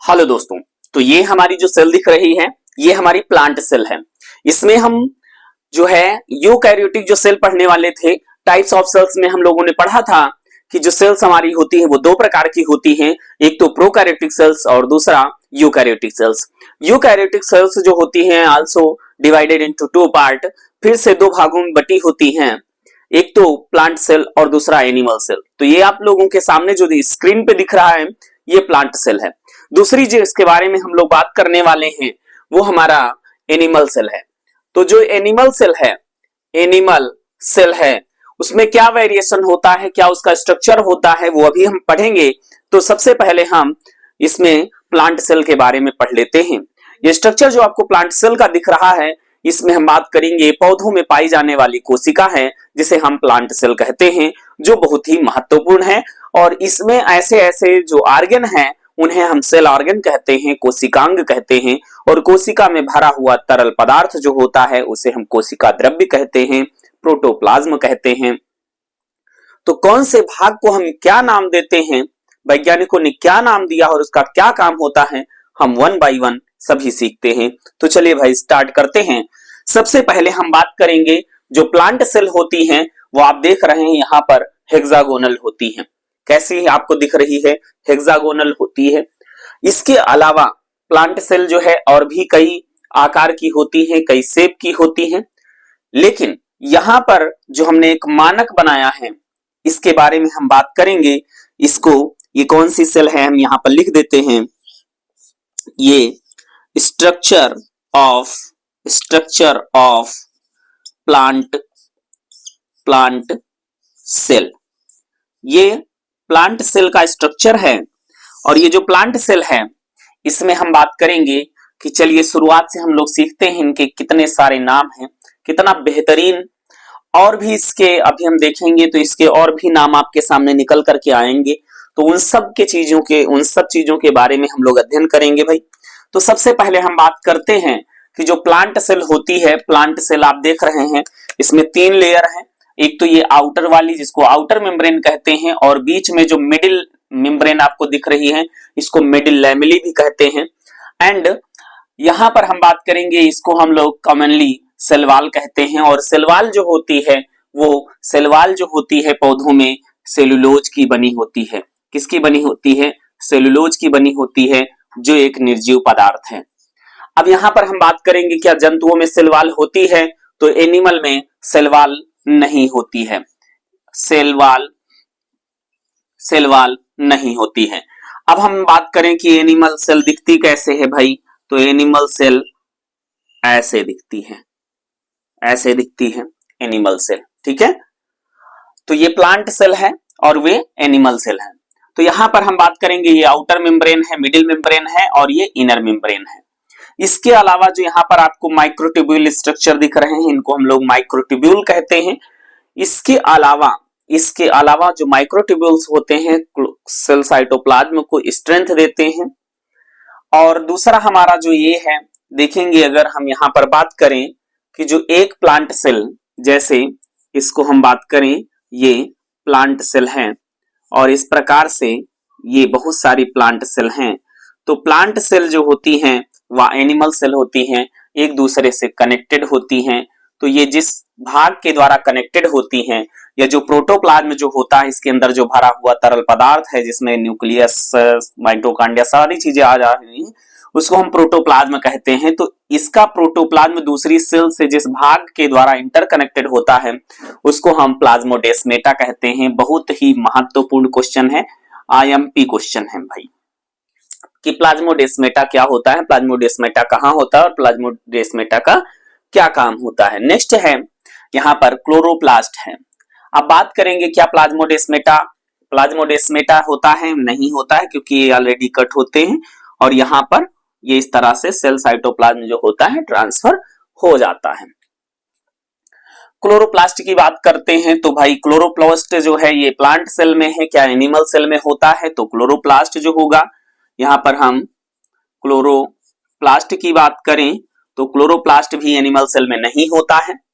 Hello दोस्तों। तो ये हमारी जो सेल दिख रही है ये हमारी प्लांट सेल है। इसमें हम जो है यूकैरियोटिक जो सेल पढ़ने वाले थे, टाइप्स ऑफ सेल्स में हम लोगों ने पढ़ा था कि जो सेल्स हमारी होती है वो दो प्रकार की होती हैं, एक तो प्रोकैरियोटिक सेल्स और दूसरा यूकैरियोटिक सेल्स। यूकैरियोटिक सेल्स जो होती हैं also divided into two part, फिर से दो भागों में बटी होती हैं, एक तो प्लांट सेल और दूसरा एनिमल सेल। तो ये आप लोगों के सामने जो स्क्रीन पे दिख रहा है ये प्लांट सेल है। दूसरी जो इसके बारे में हम लोग बात करने वाले हैं वो हमारा एनिमल सेल है। तो जो एनिमल सेल है उसमें क्या वेरिएशन होता है, क्या उसका स्ट्रक्चर होता है, वो अभी हम पढ़ेंगे। तो सबसे पहले हम इसमें प्लांट सेल के बारे में पढ़ लेते हैं। ये स्ट्रक्चर जो आपको प्लांट सेल का दिख रहा है इसमें हम बात करेंगे पौधों में पाई जाने वाली कोशिका है जिसे हम प्लांट सेल कहते हैं, जो बहुत ही महत्वपूर्ण है। और इसमें ऐसे ऐसे जो ऑर्गन हैं उन्हें हम सेल ऑर्गन कहते हैं, कोशिकांग कहते हैं। और कोशिका में भरा हुआ तरल पदार्थ जो होता है उसे हम कोशिका द्रव्य कहते हैं, प्रोटोप्लाज्म कहते हैं। तो कौन से भाग को हम क्या नाम देते हैं, वैज्ञानिकों ने क्या नाम दिया और उसका क्या काम होता है, हम वन बाय वन सभी सीखते हैं। तो चलिए भाई स्टार्ट करते हैं। सबसे पहले हम बात करेंगे जो प्लांट सेल होती हैं वो आप देख रहे हैं यहाँ पर हेक्सागोनल होती हैं। कैसी आपको दिख रही है? हेक्सागोनल होती है। इसके अलावा प्लांट सेल जो है और भी कई आकार की होती हैं, कई शेप की होती हैं, लेकिन यहां पर जो हमने एक मानक बनाया है इसके बारे में हम बात करेंगे। इसको ये कौन सी सेल है हम यहां पर लिख देते हैं, ये स्ट्रक्चर ऑफ प्लांट सेल, ये प्लांट सेल का स्ट्रक्चर है। और ये जो प्लांट सेल है इसमें हम बात करेंगे कि चलिए शुरुआत से हम लोग सीखते हैं इनके कितने सारे नाम हैं, कितना बेहतरीन। और भी इसके अभी हम देखेंगे तो इसके और भी नाम आपके सामने निकल करके आएंगे। तो उन सब चीजों के बारे में हम लोग अध्ययन करेंगे भाई। तो सबसे पहले हम बात करते हैं कि जो प्लांट सेल होती है, प्लांट सेल आप देख रहे हैं इसमें तीन लेयर है। एक तो ये आउटर वाली जिसको आउटर मेम्ब्रेन कहते हैं, और बीच में जो मिडिल मेम्ब्रेन आपको दिख रही है इसको मिडिल लैमेली भी कहते हैं। एंड यहां पर हम बात करेंगे इसको हम लोग कॉमनली सेल वॉल कहते हैं। और सेल वॉल जो होती है पौधों में सेलुलोज की बनी होती है। किसकी बनी होती है? सेलुलोज की बनी होती है, जो एक निर्जीव पदार्थ है। अब यहां पर हम बात करेंगे क्या जंतुओं में सेल वॉल होती है, तो एनिमल में सेल वॉल नहीं होती है, सेल वॉल नहीं होती है। अब हम बात करें कि एनिमल सेल दिखती कैसे है भाई, तो एनिमल सेल ऐसे दिखती है एनिमल सेल, ठीक है। तो ये प्लांट सेल है और वे एनिमल सेल है। तो यहां पर हम बात करेंगे ये आउटर मेम्ब्रेन है, मिडिल मेम्ब्रेन है और ये इनर मेम्ब्रेन है। इसके अलावा जो यहाँ पर आपको माइक्रोट्यूब्यूल स्ट्रक्चर दिख रहे हैं इनको हम लोग माइक्रोट्यूब्यूल कहते हैं। इसके अलावा जो माइक्रोट्यूब्यूल्स होते हैं सेल साइटोप्लाज्म को स्ट्रेंथ देते हैं। और दूसरा हमारा जो ये है, देखेंगे अगर हम यहाँ पर बात करें कि जो एक प्लांट सेल, जैसे इसको हम बात करें ये प्लांट सेल है और इस प्रकार से ये बहुत सारी प्लांट सेल हैं। तो प्लांट सेल जो होती हैं वह एनिमल सेल होती हैं, एक दूसरे से कनेक्टेड होती हैं। तो ये जिस भाग के द्वारा कनेक्टेड होती हैं, या जो प्रोटोप्लाज्म जो होता है इसके अंदर जो भरा हुआ तरल पदार्थ है जिसमें न्यूक्लियस, माइटोकॉन्ड्रिया सारी चीजें आ जा रही हैं, उसको हम प्रोटोप्लाज्म कहते हैं। तो इसका प्रोटोप्लाज्म दूसरी सेल से जिस भाग के द्वारा इंटरकनेक्टेड होता है उसको हम प्लाज्मोडेस्मेटा कहते हैं। बहुत ही महत्वपूर्ण क्वेश्चन है, आईएमपी क्वेश्चन है भाई, कि प्लाज्मोडेस्मेटा क्या होता है, प्लाज्मोडेस्मेटा कहाँ होता है और प्लाज्मोडेस्मेटा का क्या काम होता है। नेक्स्ट है यहाँ पर क्लोरोप्लास्ट है। अब बात करेंगे क्या प्लाज्मोडेस्मेटा होता है? नहीं होता है, क्योंकि ये ऑलरेडी कट होते हैं और यहाँ पर ये इस तरह से सेल साइटोप्लाज्म जो होता है ट्रांसफर हो जाता है। क्लोरोप्लास्ट की बात करते हैं तो भाई क्लोरोप्लास्ट जो है ये प्लांट सेल में है, क्या एनिमल सेल में होता है? तो क्लोरोप्लास्ट जो होगा, यहाँ पर हम क्लोरोप्लास्ट की बात करें तो क्लोरोप्लास्ट भी एनिमल सेल में नहीं होता है।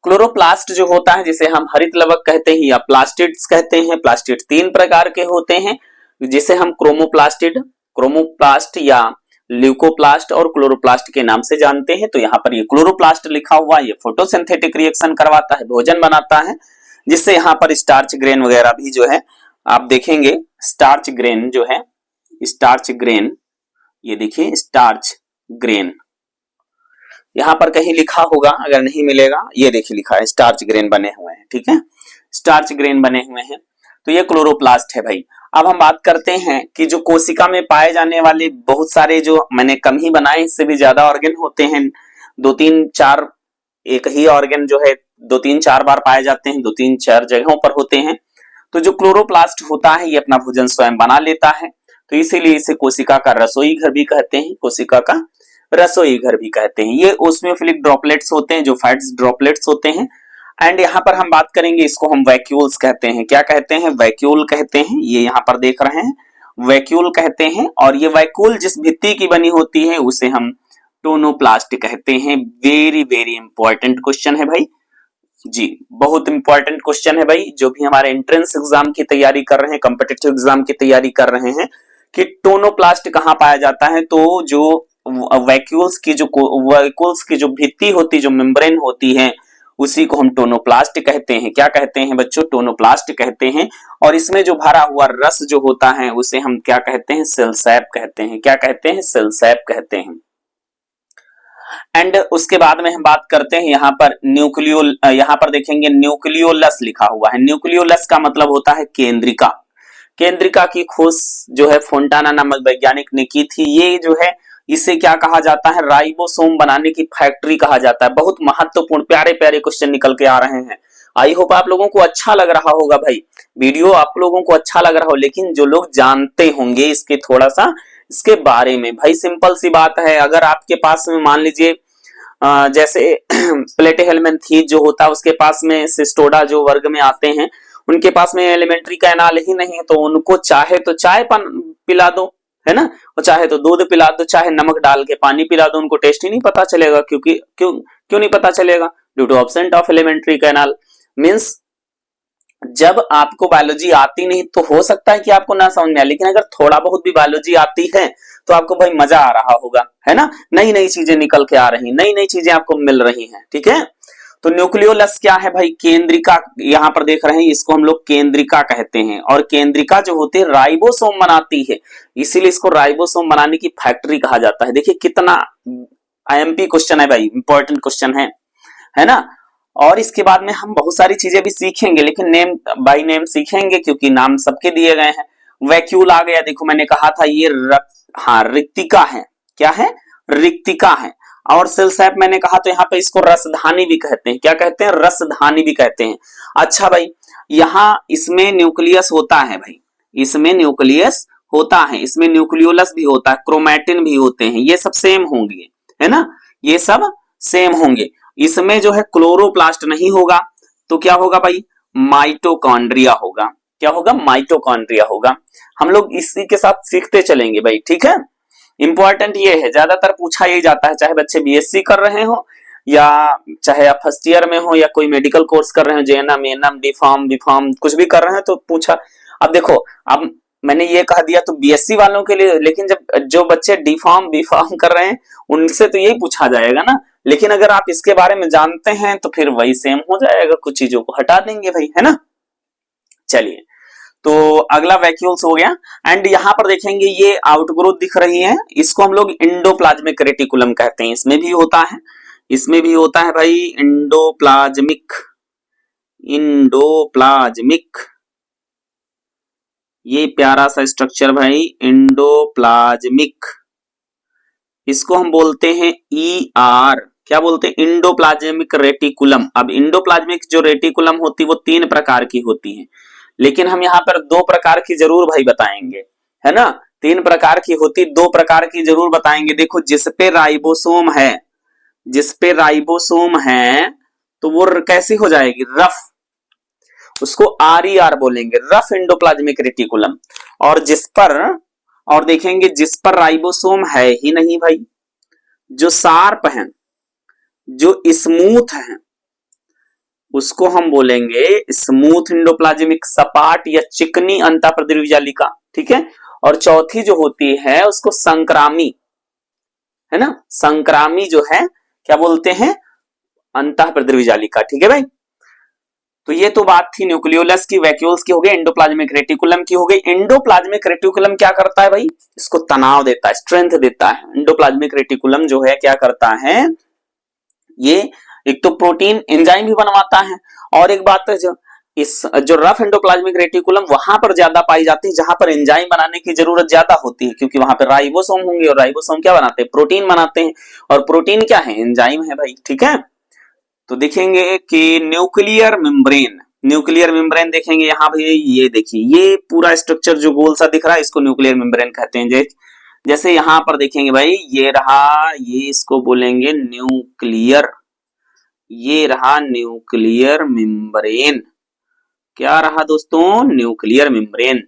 क्लोरोप्लास्ट जो होता है जिसे हम हरित लवक कहते हैं या प्लास्टिड्स कहते हैं। प्लास्टिड्स तीन प्रकार के होते हैं, जिसे हम क्रोमोप्लास्ट या ल्यूकोप्लास्ट और क्लोरोप्लास्ट के नाम से जानते हैं। तो यहाँ पर ये क्लोरोप्लास्ट लिखा हुआ, ये फोटोसिंथेटिक रिएक्शन करवाता है, भोजन बनाता है, जिससे यहाँ पर स्टार्च ग्रेन वगैरह भी जो है आप देखेंगे, स्टार्च ग्रेन जो है, स्टार्च ग्रेन, ये देखिए स्टार्च ग्रेन, यहां पर कहीं लिखा होगा, अगर नहीं मिलेगा ये देखिए लिखा है स्टार्च ग्रेन बने हुए हैं, ठीक है, स्टार्च ग्रेन बने हुए हैं। तो ये क्लोरोप्लास्ट है भाई। अब हम बात करते हैं कि जो कोशिका में पाए जाने वाले बहुत सारे, जो मैंने कम ही बनाए, इससे भी ज्यादा ऑर्गन होते हैं, 2-3-4, एक ही ऑर्गन जो है 2-3-4 बार पाए जाते हैं, 2-3-4 जगहों पर होते हैं। तो जो क्लोरोप्लास्ट होता है ये अपना भोजन स्वयं बना लेता है, तो इसीलिए इसे कोशिका का रसोई घर भी कहते हैं, कोशिका का रसोई घर भी कहते हैं। ये ओस्मियोफिलिक ड्रॉपलेट्स होते हैं, जो फैट्स ड्रॉपलेट्स होते हैं। एंड यहाँ पर हम बात करेंगे, इसको हम वैक्यूल्स कहते हैं। क्या कहते हैं? वैक्यूल कहते हैं। ये यहाँ पर देख रहे हैं, वैक्यूल कहते हैं। और ये वैक्यूल जिस भित्ति की बनी होती है उसे हम टोनोप्लास्ट कहते हैं। वेरी वेरी इंपॉर्टेंट क्वेश्चन है भाई जी, बहुत इंपॉर्टेंट क्वेश्चन है भाई। जो भी हमारे एंट्रेंस एग्जाम की तैयारी कर रहे हैं, कॉम्पिटिटिव एग्जाम की तैयारी कर रहे हैं, कि टोनोप्लास्ट कहाँ पाया जाता है, तो जो वैक्यूल्स की जो भित्ति होती, जो मेम्ब्रेन होती है, उसी को हम टोनोप्लास्ट कहते हैं। क्या कहते हैं बच्चों? टोनोप्लास्ट कहते हैं। और इसमें जो भरा हुआ रस जो होता है उसे हम क्या कहते हैं? सेल सैप कहते हैं। क्या कहते हैं? सेल सैप कहते हैं। एंड उसके बाद में हम बात करते हैं यहाँ पर यहाँ पर देखेंगे न्यूक्लियोलस लिखा हुआ है। न्यूक्लियोलस का मतलब होता है केंद्रिका। केंद्रिका की खोज जो है फोंटाना नामक वैज्ञानिक ने की थी। ये जो है, इसे क्या कहा जाता है? राइबोसोम बनाने की फैक्ट्री कहा जाता है। बहुत महत्वपूर्ण प्यारे प्यारे क्वेश्चन निकल के आ रहे हैं। आई होप आप लोगों को अच्छा लग रहा होगा भाई, वीडियो आप लोगों को अच्छा लग रहा हो। लेकिन जो लोग जानते होंगे इसके थोड़ा सा इसके बारे में, भाई सिंपल सी बात है, अगर आपके पास में मान लीजिए जैसे प्लेटेहेलमिन्थेस जो होता है, उसके पास में सिस्टोडा जो वर्ग में आते हैं, उनके पास में एलिमेंट्री कैनाल ही नहीं है, तो उनको चाहे तो चाय पिला दो, है ना, और चाहे तो दूध पिला दो, चाहे नमक डाल के पानी पिला दो, उनको टेस्ट ही नहीं पता चलेगा। क्योंकि क्यों नहीं पता चलेगा? Due to absent of elementary canal. Means जब आपको बायोलॉजी आती नहीं तो हो सकता है कि आपको ना समझ में आए, लेकिन अगर थोड़ा बहुत भी बायोलॉजी आती है तो आपको भाई मजा आ रहा होगा, है ना, नई नई चीजें निकल के आ रही, नई नई चीजें आपको मिल रही हैं, ठीक है। तो न्यूक्लियोलस क्या है भाई? केंद्रिका, यहाँ पर देख रहे हैं, इसको हम लोग केंद्रिका कहते हैं। और केंद्रिका जो होती है राइबोसोम बनाती है, इसीलिए इसको राइबोसोम बनाने की फैक्ट्री कहा जाता है। देखिए कितना आईएमपी क्वेश्चन है भाई, इंपॉर्टेंट क्वेश्चन है ना। और इसके बाद में हम बहुत सारी चीजें भी सीखेंगे, लेकिन नेम बाय नेम सीखेंगे क्योंकि नाम सबके दिए गए हैं। वैक्यूल आ गया, देखो मैंने कहा था ये रिक्तिका है। क्या है? रिक्तिका है। और सेल सैप मैंने कहा, तो यहाँ पे इसको रसधानी भी कहते हैं। क्या कहते हैं? रसधानी भी कहते हैं। अच्छा भाई, यहाँ इसमें न्यूक्लियस होता है भाई, इसमें न्यूक्लियस होता है, इसमें न्यूक्लियोलस भी होता है, क्रोमैटिन भी होते हैं, ये सब सेम होंगे, है ना, ये सब सेम होंगे। इसमें जो है क्लोरोप्लास्ट नहीं होगा, तो क्या होगा भाई? माइटोकॉन्ड्रिया होगा। क्या होगा? माइटोकॉन्ड्रिया होगा। हम लोग इसी के साथ सीखते चलेंगे भाई, ठीक है। इंपॉर्टेंट ये है, ज्यादातर पूछा यही जाता है, चाहे बच्चे बीएससी कर रहे हो या चाहे आप फर्स्ट ईयर में हो या कोई मेडिकल कोर्स कर रहे हो, जेएनएम, एएनएम, डीफार्म, बीफार्म, कुछ भी कर रहे हैं तो पूछा। अब देखो, अब मैंने ये कह दिया तो बीएससी वालों के लिए, लेकिन जब जो बच्चे डीफार्म बीफार्म कर रहे हैं उनसे तो यही पूछा जाएगा ना। लेकिन अगर आप इसके बारे में जानते हैं तो फिर वही सेम हो जाएगा, कुछ चीजों को हटा देंगे भाई, है ना। चलिए, तो अगला वैक्यूल्स हो गया। एंड यहां पर देखेंगे ये आउटग्रोथ दिख रही है, इसको हम लोग इंडोप्लाज्मिक रेटिकुलम कहते हैं। इसमें भी होता है, इसमें भी होता है भाई इंडोप्लाज्मिक, इंडोप्लाज्मिक, ये प्यारा सा स्ट्रक्चर भाई इंडोप्लाज्मिक, इसको हम बोलते हैं ER। क्या बोलते हैं? Endoplasmic reticulum. अब इंडोप्लाज्मिक जो रेटिकुलम होती है वो 3 प्रकार की होती है, लेकिन हम यहाँ पर 2 प्रकार की जरूर भाई बताएंगे, है ना। 3 प्रकार की होती, 2 प्रकार की जरूर बताएंगे। देखो, जिसपे राइबोसोम है, जिसपे राइबोसोम है तो वो कैसी हो जाएगी? रफ, उसको RER बोलेंगे, रफ इंडोप्लाज्मिक रेटिकुलम। और जिस पर, और देखेंगे जिस पर राइबोसोम है ही नहीं भाई, जो शार्प है, जो स्मूथ है, उसको हम बोलेंगे स्मूथ इंडोप्लाज्मिक, सपाट या चिकनी अंतःप्रद्रव्य जालिका, ठीक है। और चौथी जो होती है उसको संक्रामी, है ना, संक्रामी जो है क्या बोलते हैं, अंतः प्रद्रवी जालिका। ठीक है भाई। तो ये तो बात थी न्यूक्लियोलस की, वैक्यूल्स की हो गई, एंडोप्लाज्मिक रेटिकुलम की हो गई। एंडोप्लाज्मिक रेटिकुलम क्या करता है भाई, इसको तनाव देता है, स्ट्रेंथ देता है। एंडोप्लाज्मिक रेटिकुलम जो है क्या करता है, ये एक तो प्रोटीन एंजाइम भी बनवाता है, और एक बात है जो रफ एंडोप्लाज्मिक रेटिकुलम वहां पर ज्यादा पाई जाती है जहां पर एंजाइम बनाने की जरूरत ज्यादा होती है, क्योंकि वहां पर राइबोसोम होंगे, और राइबोसोम क्या बनाते हैं, प्रोटीन बनाते हैं, और प्रोटीन क्या है, एंजाइम है भाई। ठीक है। तो देखेंगे कि न्यूक्लियर मेम्ब्रेन, न्यूक्लियर मेम्ब्रेन देखेंगे यहाँ भाई, ये देखिए ये पूरा स्ट्रक्चर जो गोल सा दिख रहा है इसको न्यूक्लियर मेम्ब्रेन कहते हैं। जैसे यहां पर देखेंगे भाई, ये रहा, ये इसको बोलेंगे न्यूक्लियर, ये रहा न्यूक्लियर मेम्ब्रेन। क्या रहा दोस्तों, न्यूक्लियर मेम्ब्रेन।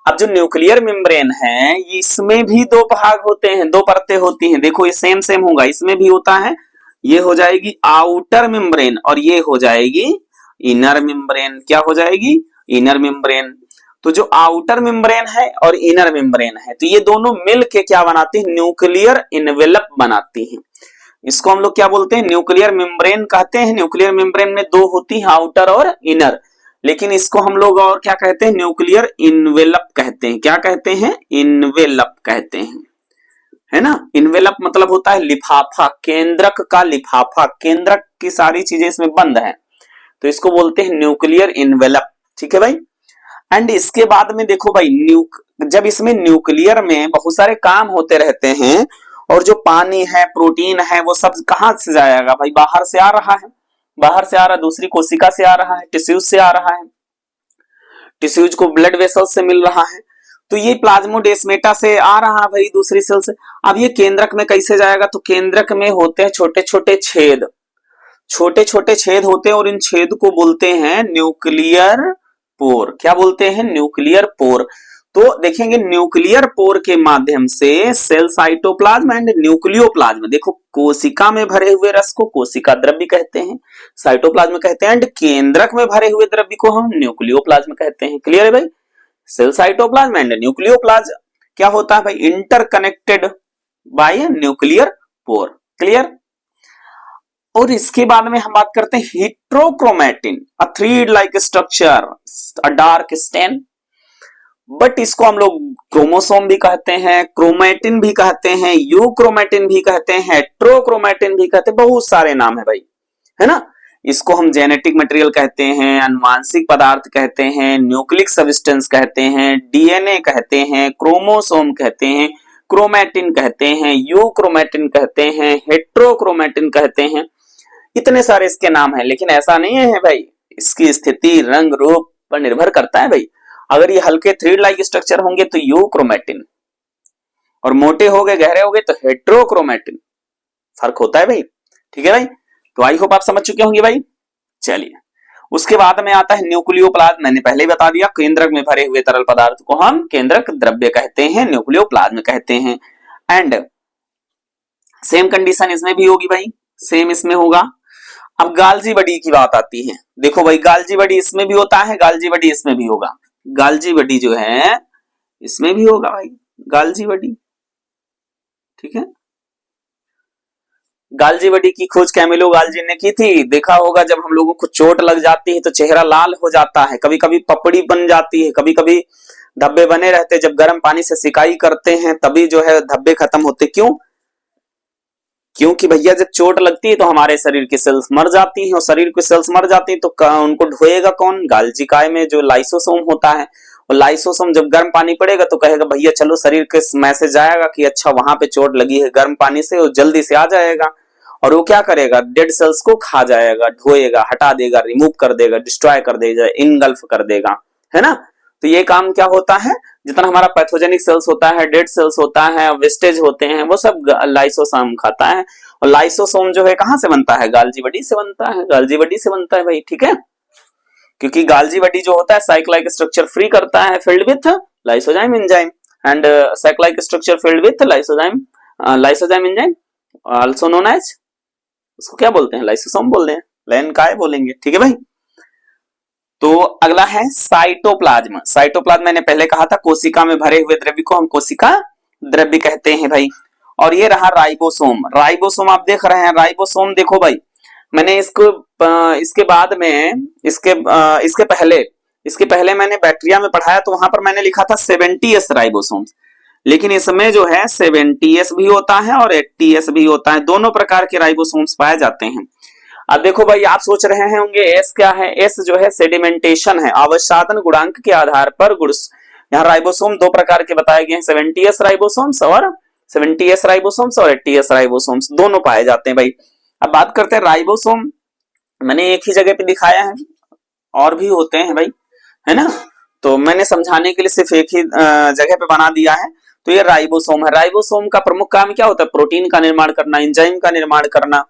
अब जो न्यूक्लियर मेम्ब्रेन है इसमें भी दो भाग होते हैं, दो परतें होती हैं। देखो ये सेम सेम होगा, इसमें भी होता है, ये हो जाएगी आउटर मेम्ब्रेन और ये हो जाएगी इनर मेम्ब्रेन। क्या हो जाएगी, इनर मेम्ब्रेन। तो जो आउटर मेम्ब्रेन है और इनर मेम्ब्रेन है, तो ये दोनों मिल के क्या बनाती है, न्यूक्लियर इनवेलप बनाती हैं। इसको हम लोग क्या बोलते हैं, न्यूक्लियर मेम्ब्रेन कहते हैं। न्यूक्लियर मेम्ब्रेन में दो होती है, आउटर और इनर, लेकिन इसको हम लोग और क्या कहते हैं, न्यूक्लियर इनवेलप कहते हैं। क्या कहते हैं, इनवेलप कहते हैं, है ना। इनवेलप मतलब होता है लिफाफा, केंद्रक का लिफाफा, केंद्रक की सारी चीजें इसमें बंद है, तो इसको बोलते हैं न्यूक्लियर इनवेलप। ठीक है भाई। एंड इसके बाद में देखो भाई, जब इसमें न्यूक्लियर में बहुत सारे काम होते रहते हैं, और जो पानी है, प्रोटीन है, वो सब कहां से जाएगा भाई, बाहर से आ रहा है, बाहर से आ रहा है, दूसरी कोशिका से आ रहा है, टिश्यूज से आ रहा है, टिश्यूज को ब्लड वेसल्स से मिल रहा है, तो ये प्लाज्मोडेस्मेटा से आ रहा भाई दूसरी सेल से। अब ये केंद्रक में कैसे जाएगा, तो केंद्रक में होते हैं छोटे छोटे छेद, छोटे छोटे छेद होते हैं, और इन छेद को बोलते हैं न्यूक्लियर पोर। क्या बोलते हैं, न्यूक्लियर पोर। तो देखेंगे न्यूक्लियर पोर के माध्यम से सेल साइटोप्लाज्म एंड न्यूक्लियोप्लाज्म, देखो कोशिका में भरे हुए रस को कोशिका द्रव्य कहते हैं, साइटोप्लाज्म कहते हैं, एंड केंद्रक में भरे हुए द्रव्य को हम न्यूक्लियोप्लाज्म कहते हैं। क्लियर है भाई। सेल साइटोप्लाज्म एंड न्यूक्लियोप्लाज्म क्या होता है भाई, interconnected by nuclear pore. Clear. और इसके बाद में हम बात करते हैं heterochromatin, a thread like structure, a dark stain, but इसको हम लोग क्रोमोसोम भी कहते हैं, क्रोमैटिन भी कहते हैं, यूक्रोमैटिन भी कहते हैं, हेट्रोक्रोमैटिन भी कहते हैं, बहुत सारे नाम है भाई, है ना। इसको हम जेनेटिक मटेरियल कहते हैं, अनुवांशिक पदार्थ कहते हैं, न्यूक्लिक सब्सटेंस कहते हैं, डीएनए कहते हैं, क्रोमोसोम कहते हैं, क्रोमैटिन कहते हैं, यूक्रोमैटिन कहते हैं, हेट्रोक्रोमैटिन कहते हैं। इतने सारे इसके नाम हैं, लेकिन ऐसा नहीं है भाई, इसकी स्थिति रंग रूप पर निर्भर करता है भाई। अगर ये हल्के थ्रेड लाइक स्ट्रक्चर होंगे तो यूक्रोमैटिन, और मोटे हो गए, गहरे हो गए तो हेट्रोक्रोमैटिन, फर्क होता है भाई। ठीक है भाई। तो आई होप आप समझ चुके होंगे भाई। चलिए, उसके बाद में आता है न्यूक्लियोप्लाज्म। मैंने पहले ही बता दिया, केंद्रक में भरे हुए तरल पदार्थ को हम केंद्रक द्रव्य कहते हैं, न्यूक्लियोप्लाज्म कहते हैं। एंड सेम कंडीशन इसमें भी होगी भाई, सेम इसमें होगा। अब गाल्जी बॉडी की बात आती है। देखो भाई, गाल्जी बॉडी इसमें भी होता है, गाल्जी बॉडी इसमें भी होगा, गाल्जी बॉडी जो है इसमें भी होगा भाई, गाल्जी बॉडी। ठीक है। गाल्जी बॉडी की खोज कैमिलो गाल्जी ने की थी। देखा होगा जब हम लोगों को चोट लग जाती है तो चेहरा लाल हो जाता है, कभी कभी पपड़ी बन जाती है, कभी कभी धब्बे बने रहते हैं। जब गर्म पानी से सिकाई करते हैं तभी जो है धब्बे खत्म होते। क्यों? क्योंकि भैया जब चोट लगती है तो हमारे शरीर की सेल्स मर जाती हैं, और शरीर की सेल्स मर जाती है तो उनको ढोएगा कौन? गाल्जिकाय में जो लाइसोसोम होता है, और लाइसोसोम जब गर्म पानी पड़ेगा तो कहेगा भैया चलो, शरीर के मैसेज आएगा कि अच्छा वहां पे चोट लगी है गर्म पानी से, और जल्दी से आ जाएगा, और वो क्या करेगा? डेड सेल्स को खा जाएगा, ढोएगा, हटा देगा, रिमूव कर देगा, डिस्ट्रॉय कर देगा, इनगल्फ कर देगा, है ना। तो ये काम क्या होता है, जितना हमारा पैथोजेनिक सेल्स होता है, डेड सेल्स होता है, वेस्टेज होते हैं, वो सब लाइसोसोम खाता है। और लाइसोसोम जो है कहां से बनता है? गाल्जी बॉडी से बनता है, गाल्जी बॉडी से बनता है भाई। ठीक है। क्योंकि गाल्जी बॉडी जो होता है साइक्लाइक स्ट्रक्चर फ्री करता है, filled with lysozyme enzyme, and cyclic structure filled with lysozyme enzyme, also known as, उसको क्या बोलते हैं? लाइसोसोम बोलते हैं, लैन काय बोलेंगे। ठीक है भाई। तो अगला है साइटोप्लाज्म। साइटोप्लाज्म मैंने पहले कहा था, कोशिका में भरे हुए द्रव्य को हम कोशिका द्रव्य कहते हैं भाई। और ये रहा राइबोसोम। राइबोसोम आप देख रहे हैं, राइबोसोम देखो भाई, मैंने इसको इसके बाद में इसके पहले मैंने बैक्टीरिया में पढ़ाया, तो वहां पर मैंने लिखा था 70s राइबोसोम्स, लेकिन इसमें जो है 70s भी होता है और 80s भी होता है, दोनों प्रकार के राइबोसोम्स पाए जाते हैं। अब देखो भाई, आप सोच रहे होंगे एस क्या है। एस जो है सेडिमेंटेशन है, अवसादन गुणांक के आधार पर गुण। यहाँ राइबोसोम दो प्रकार के बताए गए हैं, 70s राइबोसोम्स और 80s राइबोसोम्स दोनों पाए जाते हैं भाई। अब बात करते हैं राइबोसोम, मैंने एक ही जगह पे दिखाया है, और भी होते हैं भाई, है ना, तो मैंने समझाने के लिए सिर्फ एक ही जगह पे बना दिया है। तो ये राइबोसोम है। राइबोसोम का प्रमुख काम क्या होता है? प्रोटीन का निर्माण करना, एंजाइम का निर्माण करना।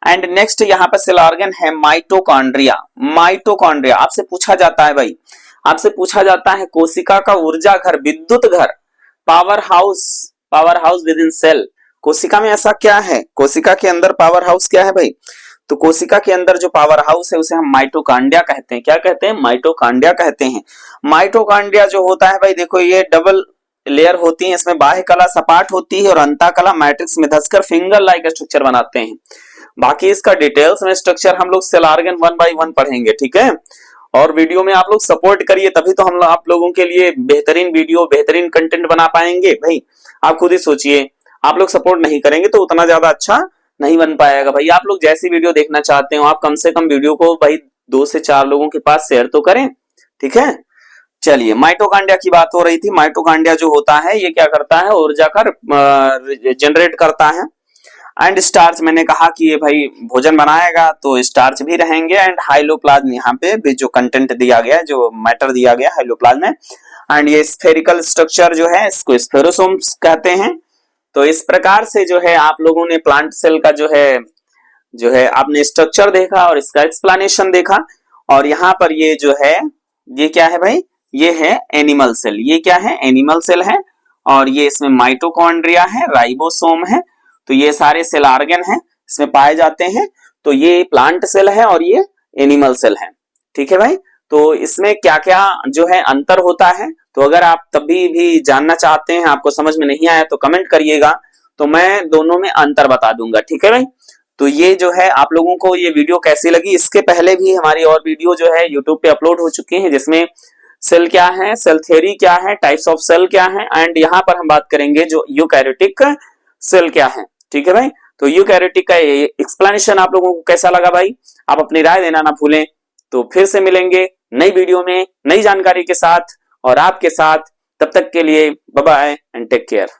एंड नेक्स्ट यहाँ पर सेल ऑर्गन है माइटोकॉन्ड्रिया। माइटोकॉन्ड्रिया आपसे पूछा जाता है भाई, आपसे पूछा जाता है कोशिका का ऊर्जा घर, विद्युत घर, power house within cell. कोशिका में ऐसा क्या है? कोशिका के अंदर पावर हाउस क्या है भाई? तो कोशिका के अंदर जो पावर हाउस है उसे हम माइटोकॉन्ड्रिया कहते हैं। क्या कहते हैं? माइटोकॉन्ड्रिया कहते हैं। माइटोकॉन्ड्रिया जो होता है भाई, देखो ये डबल लेयर होती है, इसमें बाह्य कला सपाट होती है और अंतः कला मैट्रिक्स में धंसकर फिंगर लाइक स्ट्रक्चर बनाते हैं। बाकी इसका डिटेल्स में स्ट्रक्चर हम लोग सेल ऑर्गन 1 by 1 पढ़ेंगे, ठीक है। और वीडियो में आप लोग सपोर्ट करिए, तभी तो हम आप लोगों के लिए बेहतरीन वीडियो, बेहतरीन कंटेंट बना पाएंगे भाई। आप खुद ही सोचिए, आप लोग सपोर्ट नहीं करेंगे तो उतना ज्यादा अच्छा नहीं बन पाएगा भाई। आप लोग जैसी वीडियो देखना चाहते हो, आप कम से कम वीडियो को भाई 2 से 4 लोगों के पास शेयर तो करें, ठीक है। चलिए, माइटोकॉन्ड्रिया की बात हो रही थी। माइटोकॉन्ड्रिया जो होता है ये क्या करता है? ऊर्जा का जनरेट करता है। एंड स्टार्च, मैंने कहा कि ये भाई भोजन बनाएगा तो स्टार्च भी रहेंगे। एंड हाइलोप्लाज्म, यहाँ पे भी जो कंटेंट दिया गया है, जो मैटर दिया गया हाइलोप्लाज्म में। एंड ये स्फेरिकल स्ट्रक्चर जो है इसको स्फेरोसोम्स कहते हैं। तो इस प्रकार से जो है आप लोगों ने प्लांट सेल का जो है आपने स्ट्रक्चर देखा और इसका एक्सप्लेनेशन देखा। और यहाँ पर ये जो है ये क्या है भाई? ये है एनिमल सेल। ये क्या है? एनिमल सेल है। और ये इसमें माइटोकॉन्ड्रिया है, राइबोसोम है, तो ये सारे सेल ऑर्गन हैं, इसमें पाए जाते हैं। तो ये प्लांट सेल है और ये एनिमल सेल है, ठीक है भाई। तो इसमें क्या क्या जो है अंतर होता है, तो अगर आप तभी भी जानना चाहते हैं, आपको समझ में नहीं आया तो कमेंट करिएगा, तो मैं दोनों में अंतर बता दूंगा, ठीक है भाई। तो ये जो है आप लोगों को ये वीडियो कैसी लगी? इसके पहले भी हमारी और वीडियो जो है यूट्यूब पे अपलोड हो चुके हैं, जिसमें सेल क्या है, सेल थ्योरी क्या है, टाइप्स ऑफ सेल क्या है, एंड यहाँ पर हम बात करेंगे जो यूकैरियोटिक सेल क्या है, ठीक है भाई। तो यूकैरियोटिक का एक्सप्लेनेशन आप लोगों को कैसा लगा भाई? आप अपनी राय देना ना भूलें। तो फिर से मिलेंगे नई वीडियो में नई जानकारी के साथ और आपके साथ। तब तक के लिए bye bye and take care.